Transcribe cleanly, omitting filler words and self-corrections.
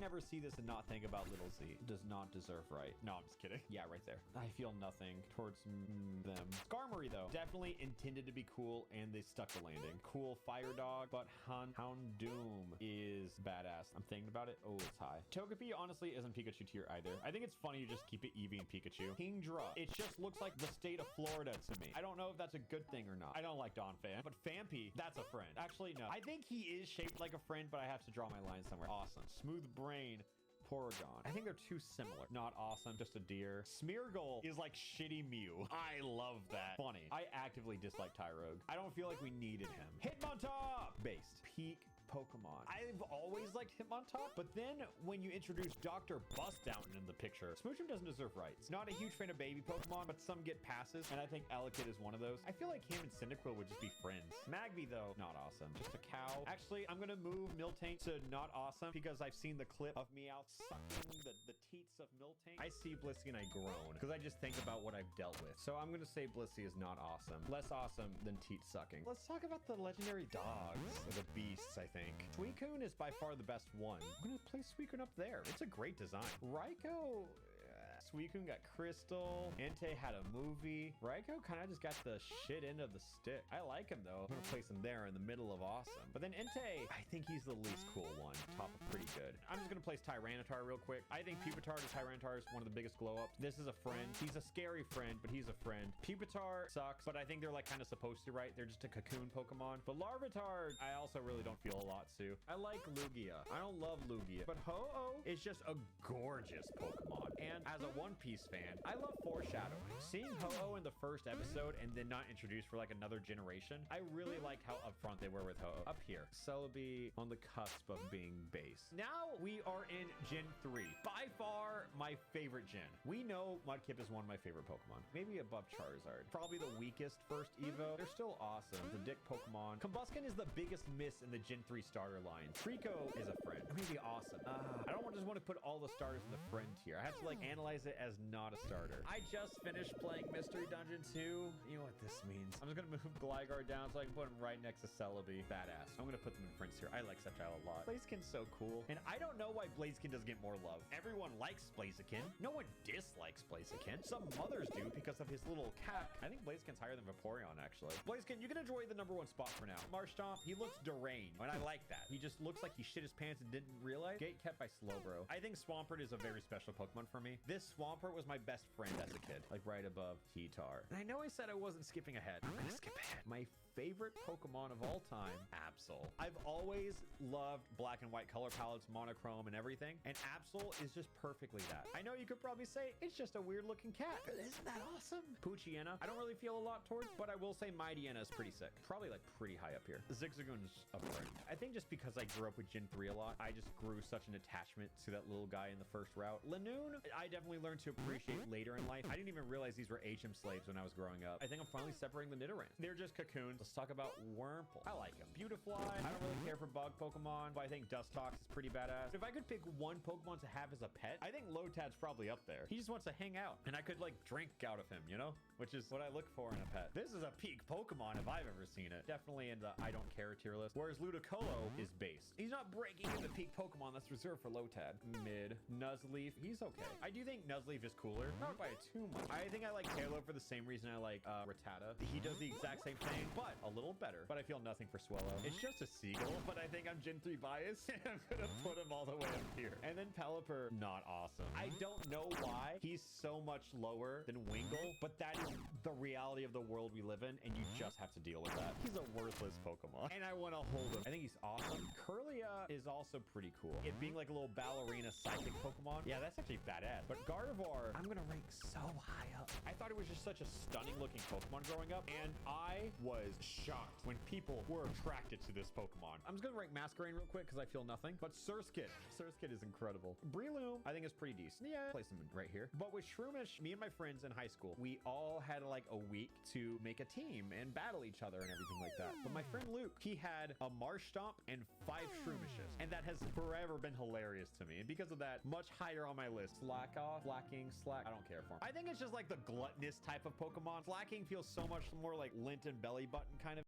never see this and not think about Little Z. Does not deserve right. No, I'm just kidding. Yeah, right there. I feel nothing towards them. Skarmory, though, definitely intended to be cool, and they stuck the landing. Cool Fire Dog, but Houndoom is badass. I'm thinking about it. Oh, it's high. Togepi, honestly, isn't Pikachu tier either. I think it's funny you just keep it Eevee and Pikachu. Kingdra, it just looks like the state of Florida to me. I don't know if that's a good thing or not. I don't like Donphan, but Phanpy, that's a friend. Actually, no. I think he is shaped like a friend, but I have to draw my line somewhere. Awesome. Smooth Brain. Porygon. I think they're too similar. Not awesome, just a deer. Smeargle is like shitty Mew. I love that. Funny. I actively dislike Tyrogue. I don't feel like we needed him. Hitmontop! Based. Peak Pokemon. I've always liked Hitmontop, but then when you introduce Dr. Bustdown in the picture, Smoochum doesn't deserve rights. Not a huge fan of baby Pokemon, but some get passes, and I think Elekid is one of those. I feel like him and Cyndaquil would just be friends. Magby, though, not awesome. Just a cow. Actually, I'm gonna move Miltank to not awesome because I've seen the clip of Meowth sucking the teats of Miltank. I see Blissey and I groan because I just think about what I've dealt with. So I'm gonna say Blissey is not awesome. Less awesome than teat sucking. Let's talk about the legendary dogs, or the beasts, I think. Suicune is by far the best one. I'm gonna place Suicune up there. It's a great design. Raikou, Suicune got Crystal. Entei had a movie. Raikou kind of just got the shit end of the stick. I like him though. I'm gonna place him there in the middle of awesome. But then Entei, I think he's the least cool one. Top of pretty good. I'm just gonna place Tyranitar real quick. I think Pupitar to Tyranitar is one of the biggest glow ups. This is a friend. He's a scary friend, but he's a friend. Pupitar sucks, but I think they're like kind of supposed to, right? They're just a cocoon Pokemon. But Larvitar, I also really don't feel a lot to. I like Lugia. I don't love Lugia, but Ho-Oh is just a gorgeous Pokemon. And as a One Piece fan, I love foreshadowing. Seeing Ho-Oh in the first episode and then not introduced for like another generation, I really liked how upfront they were with Ho-Oh. Up here, Celebi on the cusp of being base. Now we are in Gen 3. By far my favorite gen. We know Mudkip is one of my favorite Pokemon. Maybe above Charizard. Probably the weakest first Evo. They're still awesome. The dick Pokemon. Combusken is the biggest miss in the Gen 3 starter line. Trico is a friend. Maybe awesome. I don't just want to put all the starters in the friend tier. I have to like analyze it as not a starter. I just finished playing Mystery Dungeon 2. You know what this means. I'm just gonna move Gligar down so I can put him right next to Celebi. Badass. I'm gonna put them in friends here. I like Sceptile a lot. Blaziken's so cool. And I don't know why Blaziken doesn't get more love. Everyone likes Blaziken. No one dislikes Blaziken. Some mothers do because of his little cack. I think Blaziken's higher than Vaporeon, actually. Blaziken, you can enjoy the #1 spot for now. Marshtomp, he looks deranged, and I like that. He just looks like he shit his pants and didn't realize. Gate kept by Slowbro. I think Swampert is a very special Pokemon for me. This Swampert was my best friend as a kid, like right above Heatar. And I know I said I wasn't skipping ahead. I'm gonna skip ahead. My favorite Pokemon of all time, Absol. I've always loved black and white color palettes, monochrome and everything, and Absol is just perfectly that. I know you could probably say it's just a weird looking cat, but isn't that awesome? Poochyena, I don't really feel a lot towards, but I will say Mightyena is pretty sick. Probably like pretty high up here. Zigzagoon's a friend. I think just because I grew up with Gen 3 a lot, I just grew such an attachment to that little guy in the first route. Lanoon, I definitely learned to appreciate later in life. I didn't even realize these were HM slaves when I was growing up. I think I'm finally separating the Nidorans. They're just cocoons. Let's talk about Wurmple. I like him. Beautifly. I don't really care for bug Pokemon, but I think Dustox is pretty badass. If I could pick one Pokemon to have as a pet, I think Lotad's probably up there. He just wants to hang out, and I could like drink out of him, you know? Which is what I look for in a pet. This is a peak Pokemon if I've ever seen it. Definitely in the I don't care tier list. Whereas Ludicolo is base. He's not breaking into peak Pokemon that's reserved for Lotad. Mid. Nuzleaf, he's okay. I do think Nuzleaf is cooler. Not by too much. I think I like Halo for the same reason I like Rattata. He does the exact same thing, but a little better. But I feel nothing for Swellow. It's just a seagull, but I think I'm Gen 3 biased, and I'm gonna put him all the way up here. And then Pelipper, not awesome. I don't know why he's so much lower than Wingull, but that is the reality of the world we live in, and you just have to deal with that. He's a worthless Pokemon, and I want to hold him. I think he's awesome. Kirlia is also pretty cool. It being like a little ballerina psychic Pokemon. Yeah, that's actually badass. But Gardevoir, I'm gonna rank so high up. I thought it was just such a stunning looking Pokemon growing up, and I was shocked when people were attracted to this Pokemon. I'm just gonna rank Masquerain real quick because I feel nothing. But Surskit is incredible. Breloom, I think is pretty decent. Yeah, place him right here. But with Shroomish, me and my friends in high school, we all had like a week to make a team and battle each other and everything like that. But my friend Luke, he had a Marshtomp and 5 Shroomishes, and that has forever been hilarious to me. And because of that, much higher on my list. Slack. I don't care for him. I think it's just like the gluttonous type of Pokemon. Slacking feels so much more like lint and belly button kind of